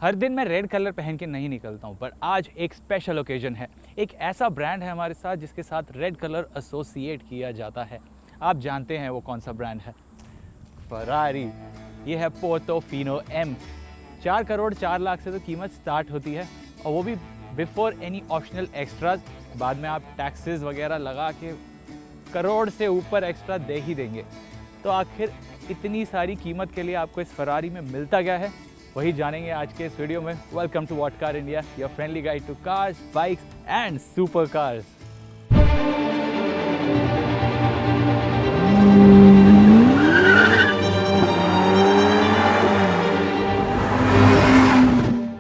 हर दिन मैं red colour पहन के नहीं निकलता हूँ, पर आज एक स्पेशल ओकेजन है। एक ऐसा ब्रांड है हमारे साथ जिसके साथ रेड कलर एसोसिएट किया जाता है। आप जानते हैं वो कौन सा ब्रांड है? फरारी। ये है पोर्टोफिनो एम। 4 करोड़ 4 लाख से तो कीमत स्टार्ट होती है, और वो भी बिफोर एनी ऑप्शनल एक्स्ट्राज। बाद में आप टैक्सेस वगैरह लगा के करोड़ से ऊपर एक्स्ट्रा दे ही देंगे। तो आखिर इतनी सारी कीमत के लिए आपको इस फरारी में मिलता क्या है, वही जानेंगे आज के इस वीडियो में। Welcome to What Car India, your friendly guide to cars, bikes and super cars.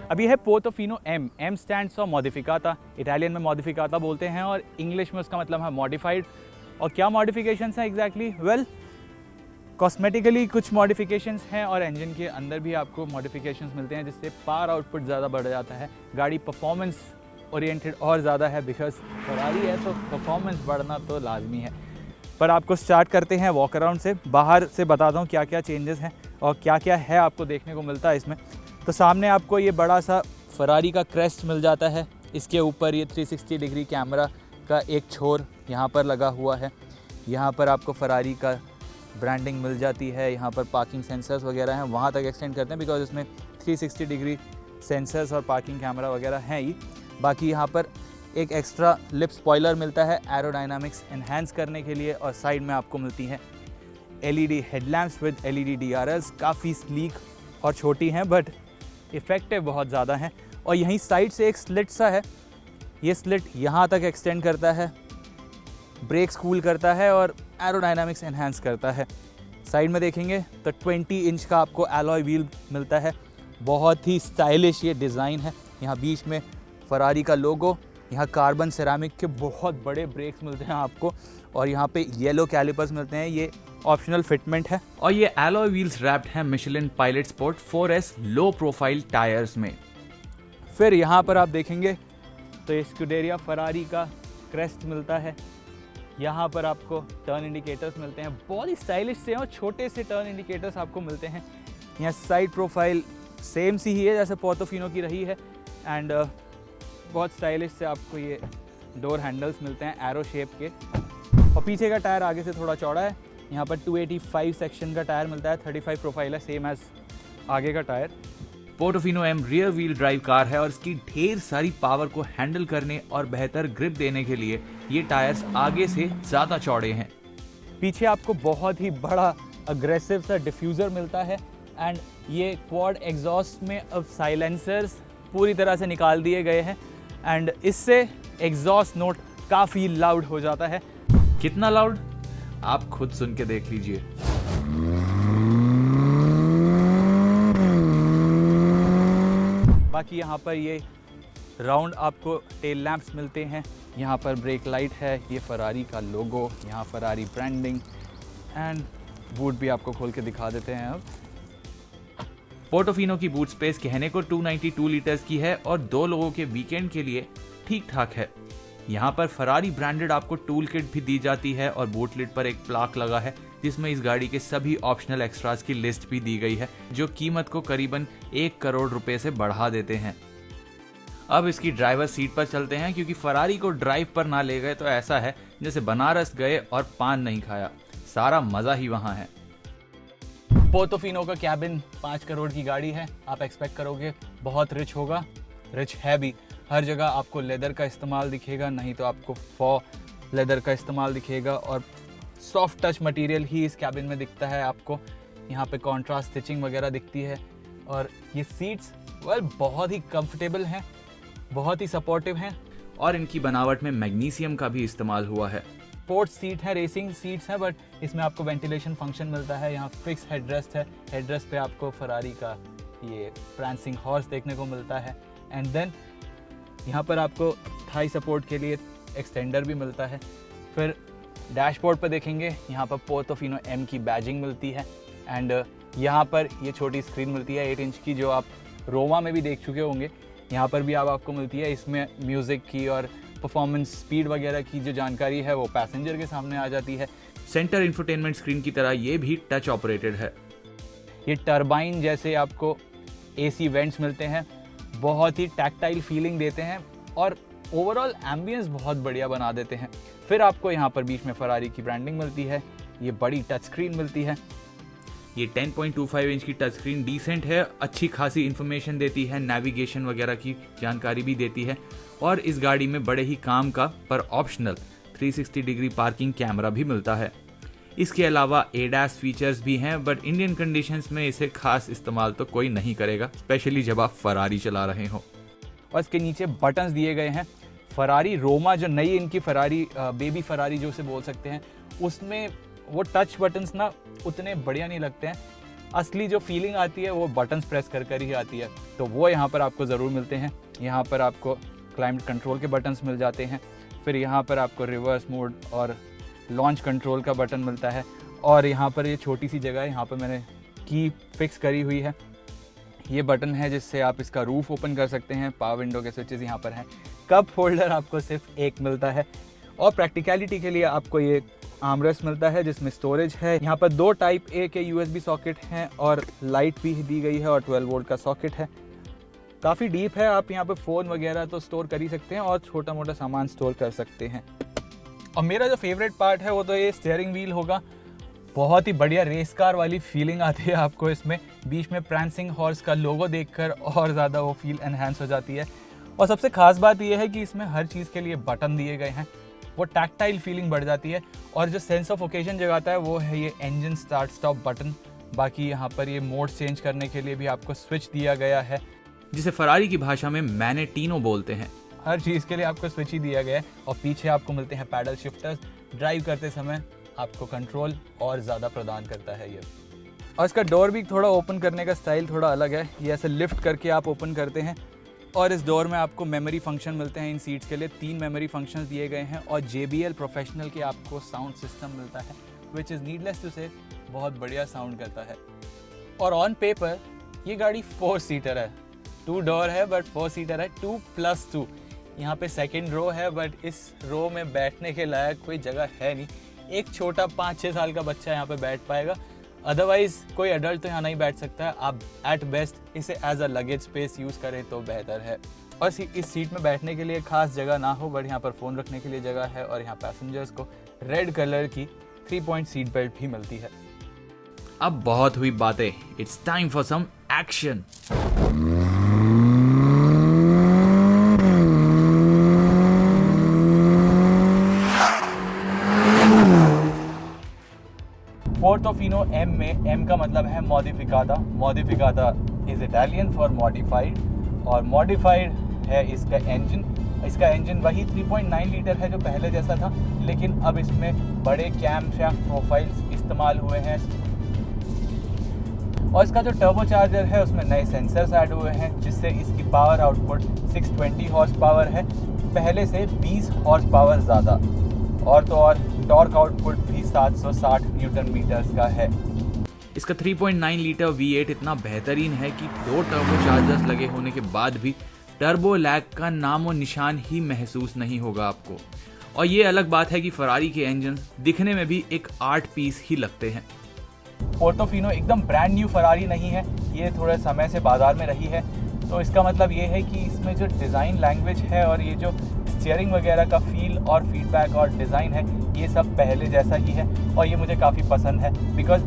अब ये है Portofino M. M stands for modificata. Italian में मॉडिफिकाता बोलते हैं और इंग्लिश में उसका मतलब है मॉडिफाइड। और क्या मॉडिफिकेशंस हैं एग्जैक्टली? वेल, कॉस्मेटिकली कुछ मॉडिफिकेशंस हैं और इंजन के अंदर भी आपको मॉडिफिकेशंस मिलते हैं, जिससे पावर आउटपुट ज़्यादा बढ़ जाता है। गाड़ी परफॉर्मेंस ओरिएंटेड और ज़्यादा है, बिकॉज फरारी है तो परफॉर्मेंस बढ़ना तो लाजमी है। पर आपको स्टार्ट करते हैं वॉक अराउंड से। बाहर से बताता हूँ क्या क्या चेंजेस हैं और क्या क्या है आपको देखने को मिलता है इसमें। तो सामने आपको ये बड़ा सा फरारी का क्रेस्ट मिल जाता है। इसके ऊपर ये 360 डिग्री कैमरा का एक छोर यहाँ पर लगा हुआ है। यहाँ पर आपको फरारी का ब्रांडिंग मिल जाती है। यहाँ पर पार्किंग सेंसर्स वगैरह हैं, वहाँ तक एक्सटेंड करते हैं बिकॉज इसमें 360 डिग्री सेंसर्स और पार्किंग कैमरा वगैरह हैं ही। बाकी यहाँ पर एक एक्स्ट्रा लिप स्पॉइलर मिलता है एरोडायनामिक्स एनहांस करने के लिए, और साइड में आपको मिलती हैं LED headlamps with LED DRLs। काफ़ी स्लीक और छोटी हैं बट इफ़ेक्टिव बहुत ज़्यादा हैं। और यहीं साइड से एक स्लिट सा है, ये स्लिट यहाँ तक एक्सटेंड करता है, ब्रेक्स कूल करता है और एरोडायनामिक्स एनहांस करता है। साइड में देखेंगे तो 20 इंच का आपको एलॉय व्हील मिलता है। बहुत ही स्टाइलिश ये डिज़ाइन है। यहाँ बीच में फरारी का लोगो, यहाँ कार्बन सेरामिक के बहुत बड़े ब्रेक्स मिलते हैं आपको, और यहाँ पे येलो कैलिपर्स मिलते हैं, ये ऑप्शनल फिटमेंट है। और ये एलॉय व्हील्स रैप्ड हैं Michelin pilot sport 4S low profile tyres में। फिर यहाँ पर आप देखेंगे तो ये स्कूडेरिया फरारी का क्रेस्ट मिलता है। यहाँ पर आपको टर्न इंडिकेटर्स मिलते हैं, बहुत ही स्टाइलिश से और छोटे से टर्न इंडिकेटर्स आपको मिलते हैं। यहाँ साइड प्रोफाइल सेम सी ही है जैसे पोर्टोफिनो की रही है, एंड बहुत स्टाइलिश से आपको ये डोर हैंडल्स मिलते हैं एरो शेप के। और पीछे का टायर आगे से थोड़ा चौड़ा है। यहाँ पर 285 सेक्शन का टायर मिलता है, 35 प्रोफाइल है, सेम एज आगे का tyre. Portofino M rear wheel drive car है और इसकी ढेर सारी पावर को हैंडल करने और बेहतर ग्रिप देने के लिए ये टायर्स आगे से ज़्यादा चौड़े हैं। पीछे आपको बहुत ही बड़ा अग्रेसिव सा डिफ्यूज़र मिलता है, एंड ये क्वाड एग्जॉस्ट में अब साइलेंसर्स पूरी तरह से निकाल दिए गए हैं, एंड इससे एग्जॉस्ट नोट काफ़ी लाउड हो जाता है। कितना लाउड आप खुद सुन के देख लीजिए। बाकी यहाँ पर ये राउंड आपको टेल लैंप्स मिलते हैं। यहाँ पर ब्रेक लाइट है, ये फरारी का लोगो, यहाँ फरारी ब्रांडिंग, एंड बूट भी आपको खोल के दिखा देते हैं। अब पोर्टोफिनो की बूट स्पेस कहने को 292 लीटर्स की है और 2 लोगों के वीकेंड के लिए ठीक ठाक है। यहाँ पर फरारी ब्रांडेड आपको टूल किट भी दी जाती है और बूट लिड पर एक प्लाक लगा है जिसमें इस गाड़ी के सभी ऑप्शनल एक्स्ट्राज की लिस्ट भी दी गई है, जो कीमत को करीबन 1 करोड़ रुपए से बढ़ा देते हैं। अब इसकी ड्राइवर सीट पर चलते हैं, क्योंकि फरारी को ड्राइव पर ना ले गए तो ऐसा है जैसे बनारस गए और पान नहीं खाया। सारा मजा ही वहाँ है। पोर्टोफिनो का कैबिन 5 करोड़ की गाड़ी है। आप एक्सपेक्ट करोगे बहुत रिच होगा, रिच है भी। हर जगह आपको लेदर का इस्तेमाल दिखेगा, नहीं तो आपको फॉ लेदर का इस्तेमाल दिखेगा, और सॉफ्ट टच मटेरियल ही इस कैबिन में दिखता है आपको। यहाँ पे कॉन्ट्रास्ट स्टिचिंग वगैरह दिखती है, और ये सीट्स बहुत ही कंफर्टेबल हैं, बहुत ही सपोर्टिव हैं, और इनकी बनावट में मैग्नीशियम का भी इस्तेमाल हुआ है। स्पोर्ट्स सीट है, रेसिंग सीट्स हैं, बट इसमें आपको वेंटिलेशन फंक्शन मिलता है। यहाँ फिक्स हेडरेस्ट है, हेडरेस्ट पे आपको फरारी का ये प्रांसिंग हॉर्स देखने को मिलता है, एंड देन यहाँ पर आपको थाई सपोर्ट के लिए एक्सटेंडर भी मिलता है। फिर डैशबोर्ड पर देखेंगे, यहाँ पर पोर्टोफिनो एम की बैजिंग मिलती है, एंड यहाँ पर ये छोटी स्क्रीन मिलती है 8 इंच की, जो आप रोमा में भी देख चुके होंगे। यहाँ पर भी आपको मिलती है। इसमें म्यूज़िक की और परफॉर्मेंस स्पीड वगैरह की जो जानकारी है वो पैसेंजर के सामने आ जाती है। सेंटर इंफोटेनमेंट स्क्रीन की तरह ये भी टच ऑपरेटेड है। ये टरबाइन जैसे आपको AC वेंट्स मिलते हैं, बहुत ही टैक्टाइल फीलिंग देते हैं और ओवरऑल एम्बियंस बहुत बढ़िया बना देते हैं। फिर आपको यहाँ पर बीच में फरारी की ब्रांडिंग मिलती है, ये बड़ी टच स्क्रीन मिलती है। ये 10.25 इंच की टच स्क्रीन डिसेंट है, अच्छी खासी इन्फॉर्मेशन देती है, नेविगेशन वगैरह की जानकारी भी देती है और इस गाड़ी में बड़े ही काम का पर ऑप्शनल 360 डिग्री पार्किंग कैमरा भी मिलता है। इसके अलावा ADAS फीचर्स भी हैं, बट इंडियन कंडीशंस में इसे खास इस्तेमाल तो कोई नहीं करेगा, स्पेशली जब आप फरारी चला रहे हो। और इसके नीचे बटन्स दिए गए हैं। फरारी रोमा जो नई इनकी फरारी बेबी फरारी जो उसे बोल सकते हैं, उसमें वो टच बटन्स ना उतने बढ़िया नहीं लगते हैं। असली जो फीलिंग आती है वो बटन्स प्रेस कर कर ही आती है, तो वो यहाँ पर आपको ज़रूर मिलते हैं। यहाँ पर आपको क्लाइमेट कंट्रोल के बटन्स मिल जाते हैं, फिर यहाँ पर आपको रिवर्स मोड और लॉन्च कंट्रोल का बटन मिलता है और यहाँ पर ये छोटी सी जगह है, यहाँ पर मैंने की फिक्स करी हुई है। ये बटन है जिससे आप इसका रूफ ओपन कर सकते हैं। पावर विंडो के स्विचेस यहाँ पर हैं। कप होल्डर आपको सिर्फ एक मिलता है और प्रैक्टिकलिटी के लिए आपको ये आर्मरेस्ट मिलता है जिसमें स्टोरेज है। यहाँ पर 2 टाइप A के USB सॉकेट हैं और लाइट भी दी गई है और 12 वोल्ट का सॉकेट है। काफ़ी डीप है, आप यहाँ पर फ़ोन वगैरह तो स्टोर कर ही सकते हैं और छोटा मोटा सामान स्टोर कर सकते हैं। और मेरा जो फेवरेट पार्ट है वो तो ये स्टीयरिंग व्हील होगा। बहुत ही बढ़िया रेस कार वाली फीलिंग आती है आपको इसमें। बीच में प्रांसिंग हॉर्स का लोगो देखकर और ज़्यादा वो फील एनहांस हो जाती है। और सबसे खास बात यह है कि इसमें हर चीज़ के लिए बटन दिए गए हैं, वो टैक्टाइल फीलिंग बढ़ जाती है। और जो सेंस ऑफ ओकेजन जगाता है वो है ये इंजन स्टार्ट स्टॉप बटन। बाकी यहाँ पर ये मोड चेंज करने के लिए भी आपको स्विच दिया गया है, जिसे फरारी की भाषा में मैनेटिनो बोलते हैं। हर चीज़ के लिए आपको स्विच ही दिया गया है। और पीछे आपको मिलते हैं पैडल शिफ्टर्स, ड्राइव करते समय आपको कंट्रोल और ज़्यादा प्रदान करता है ये। और इसका डोर भी थोड़ा ओपन करने का स्टाइल थोड़ा अलग है, ये ऐसे लिफ्ट करके आप ओपन करते हैं। और इस डोर में आपको मेमोरी फंक्शन मिलते हैं। इन सीट्स के लिए 3 मेमोरी फंक्शंस दिए गए हैं और JBL प्रोफेशनल के आपको साउंड सिस्टम मिलता है, विच इज़ नीडलेस टू से बहुत बढ़िया साउंड करता है। और ऑन पेपर ये गाड़ी 4 सीटर है, 2 डोर है बट 4 सीटर है, 2+2। यहाँ पे सेकंड रो है बट इस रो में बैठने के लायक कोई जगह है नहीं। एक छोटा 5-6 साल का बच्चा यहाँ पे बैठ पाएगा, अदरवाइज कोई एडल्ट तो यहाँ नहीं बैठ सकता है। आप एट बेस्ट इसे as a luggage space use करें तो बेहतर है। और इस सीट में बैठने के लिए खास जगह ना हो, बट यहाँ पर फ़ोन रखने के लिए जगह है। और यहाँ पैसेंजर्स को रेड कलर की 3 पॉइंट सीट बेल्ट भी मिलती है। अब बहुत हुई बातें, it's time for some action. Portofino M में M का मतलब है modificata. Modificata is Italian for modified और मॉडिफाइड है इसका इंजन। इसका इंजन वही 3.9 लीटर है जो पहले जैसा था, लेकिन अब इसमें बड़े कैम शाफ्ट प्रोफाइल्स इस्तेमाल हुए हैं। और इसका जो टर्बो चार्जर है उसमें नए सेंसर्स ऐड हुए हैं, जिससे इसकी पावर आउटपुट 620 हॉर्स पावर है, पहले से 20 हॉर्स पावर ज़्यादा। और तो और टॉर्क आउटपुट भी 760 न्यूटन मीटर्स का है। इसका 3.9 लीटर V8 इतना बेहतरीन है कि 2 टर्बो चार्जर्स लगे होने के बाद भी टर्बो लैग का नामो निशान ही महसूस नहीं होगा आपको। और ये अलग बात है कि फरारी के इंजन दिखने में भी एक आर्ट पीस ही लगते हैं। पोर्टोफिनो एकदम ब्रांड न्यू फरारी नहीं है, ये थोड़े समय से बाजार में रही है। तो इसका मतलब ये है कि इसमें जो डिज़ाइन लैंग्वेज है और ये जो स्टीयरिंग वगैरह का फील और फीडबैक और डिज़ाइन है, ये सब पहले जैसा ही है। और ये मुझे काफ़ी पसंद है, बिकॉज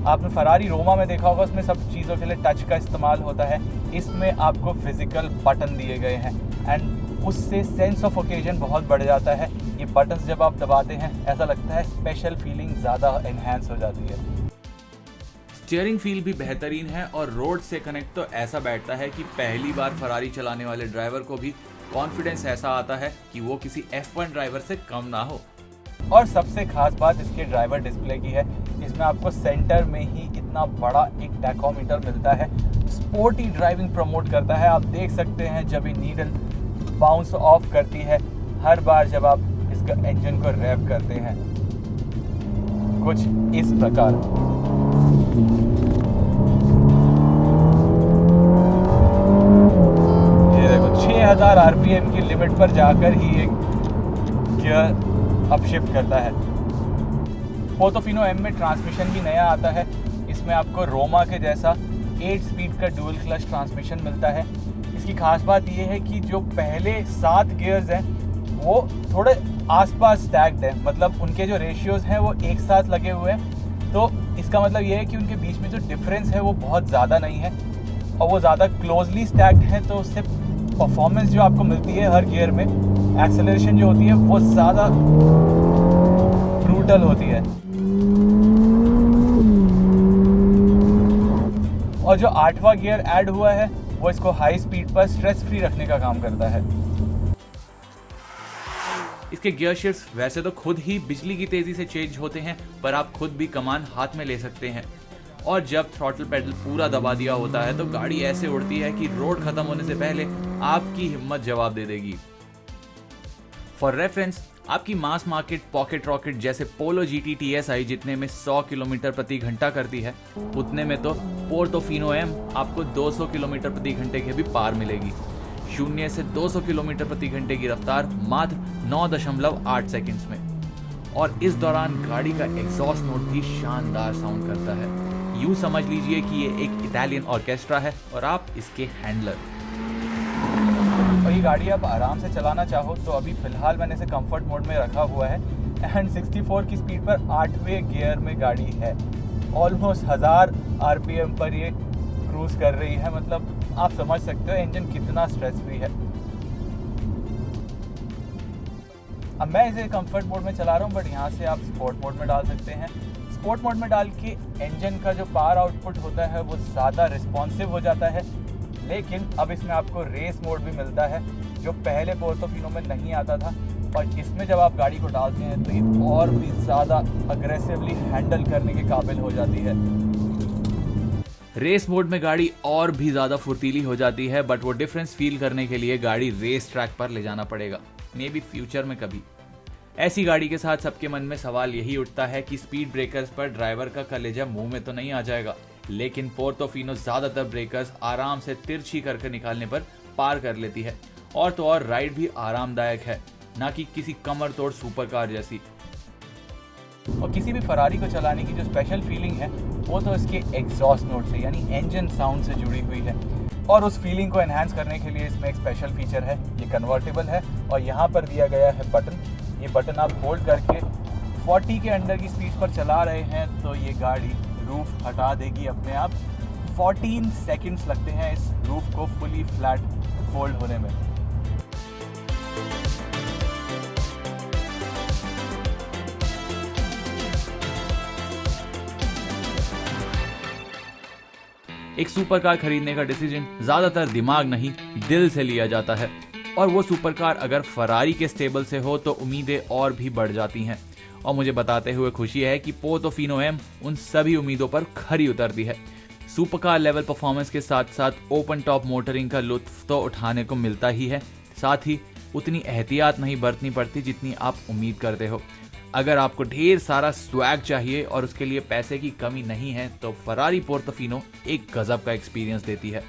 आपने फरारी रोमा में देखा होगा उसमें सब चीज़ों के लिए टच का इस्तेमाल होता है। इसमें आपको फिजिकल बटन दिए गए हैं एंड उससे सेंस ऑफ ओकेजन बहुत बढ़ जाता है। ये बटन्स जब आप दबाते हैं ऐसा लगता है स्पेशल फीलिंग ज़्यादा एनहांस हो जाती है। स्टीयरिंग फील भी बेहतरीन है और रोड से कनेक्ट तो ऐसा बैठता है कि पहली बार फरारी चलाने वाले ड्राइवर को भी कॉन्फिडेंस ऐसा आता है कि वो किसी F1 ड्राइवर से कम ना हो। और सबसे खास बात इसके ड्राइवर डिस्प्ले की है। इसमें आपको सेंटर में ही इतना बड़ा एक टैकोमीटर मिलता है, स्पोर्टी ड्राइविंग प्रमोट करता है। आप देख सकते हैं जब ये नीडल बाउंस ऑफ करती है हर बार जब आप इसका इंजन को रेव करते हैं, कुछ इस प्रकार। ये देखो 6000 RPM की लिमिट पर जाकर ही एक गियर अपशिफ्ट करता है। पोर्टोफिनो M में ट्रांसमिशन भी नया आता है। इसमें आपको रोमा के जैसा 8 स्पीड का डुअल क्लच ट्रांसमिशन मिलता है। इसकी खास बात ये है कि जो पहले 7 गियर्स हैं वो थोड़े आसपास स्टैक्ड है, मतलब उनके जो रेशियोज हैं वो एक साथ लगे हुए हैं। तो इसका मतलब ये है कि उनके बीच में जो डिफरेंस है वो बहुत ज़्यादा नहीं है और वो ज़्यादा क्लोजली स्टैक्ड है, तो उससे परफॉर्मेंस जो आपको मिलती है हर गियर में, एक्सेलरेशन जो होती है वो ज़्यादा ब्रूटल होती है। और जो 8वां गियर ऐड हुआ है वो इसको हाई स्पीड पर स्ट्रेस फ्री रखने का काम करता है। इसके गियर शिफ्ट्स वैसे तो खुद ही बिजली की तेजी से चेंज होते हैं, पर आप खुद भी कमान हाथ में ले सकते हैं। और जब थ्रॉटल पेडल पूरा दबा दिया होता है तो गाड़ी ऐसे उड़ती है कि रोड खत्म होने से पहले आपकी हिम्मत जवाब दे देगी। फॉर रेफरेंस, आपकी मास मार्केट पॉकेट रॉकेट जैसे पोलो GT TSI जितने में 100 किलोमीटर प्रति घंटा करती है, उतने में तो पोर्टोफिनो M आपको 200 किलोमीटर प्रति घंटे के भी पार मिलेगी। 0 से 200 किलोमीटर प्रति घंटे की रफ्तार मात्र 9.8 सेकंड्स में। और इस दौरान गाड़ी का एग्जॉस्ट नोट भी शानदार साउंड करता है। यूं समझ लीजिए कि ये एक इटालियन ऑर्केस्ट्रा है और आप इसके हैंडलर। और ये गाड़ी आप आराम से चलाना चाहो तो अभी फ़िलहाल मैंने इसे कंफर्ट मोड में रखा हुआ है एंड 64 की स्पीड पर 8वें गियर में गाड़ी है। ऑलमोस्ट 1000 RPM पर ये क्रूज़ कर रही है, मतलब आप समझ सकते हो इंजन कितना स्ट्रेस फ्री है। अब मैं इसे कंफर्ट मोड में चला रहा हूँ, बट यहाँ से आप स्पोर्ट मोड में डाल सकते हैं। स्पोर्ट मोड में डाल के इंजन का जो पावर आउटपुट होता है वो ज़्यादा रिस्पॉन्सिव हो जाता है, लेकिन अब इसमें आपको रेस मोड भी मिलता है जो पहले पोर्टोफिनो में नहीं आता था। और इसमें जब आप गाड़ी को डालते हैं तो ये और भी ज़्यादा अग्रेसिवली हैंडल करने के काबिल हो जाती है। रेस मोड में गाड़ी और भी ज़्यादा फुर्तीली हो जाती है, बट वो डिफरेंस फील करने के लिए गाड़ी रेस ट्रैक पर ले जाना पड़ेगा, मे बी फ्यूचर में कभी। ऐसी गाड़ी के साथ सबके मन में सवाल यही उठता है कि स्पीड ब्रेकर्स पर ड्राइवर का कलेजा मुंह में तो नहीं आ जाएगा, लेकिन पोर्टोफिनो ज़्यादातर ब्रेकर्स आराम से तिरछी करके निकालने पर पार कर लेती है। और तो और राइड भी आरामदायक है, ना कि किसी कमर तोड़ सुपर कार जैसी। और किसी भी फरारी को चलाने की जो स्पेशल फीलिंग है वो तो इसके एग्जॉस्ट नोट से यानी इंजन साउंड से जुड़ी हुई है। और उस फीलिंग को एनहांस करने के लिए इसमें एक स्पेशल फीचर है, ये कन्वर्टेबल है और यहाँ पर दिया गया है बटन। ये बटन आप होल्ड करके 40 के अंडर की स्पीड पर चला रहे हैं तो ये गाड़ी रूफ हटा देगी अपने आप। 14 सेकंड्स लगते हैं इस रूफ को फुली फ्लैट फोल्ड होने में। एक सुपर कार खरीदने का डिसीजन ज्यादातर दिमाग नहीं दिल से लिया जाता है, और वो सुपर कार अगर फरारी के स्टेबल से हो तो उम्मीदें और भी बढ़ जाती हैं। और मुझे बताते हुए खुशी है कि पोर्टोफिनो M उन सभी उम्मीदों पर खरी उतरती है। सुपर कार लेवल परफॉर्मेंस के साथ साथ ओपन टॉप मोटरिंग का लुत्फ तो उठाने को मिलता ही है, साथ ही उतनी एहतियात नहीं बरतनी पड़ती जितनी आप उम्मीद करते हो। अगर आपको ढेर सारा स्वैग चाहिए और उसके लिए पैसे की कमी नहीं है तो फरारी पोर्टोफिनो एक गजब का एक्सपीरियंस देती है।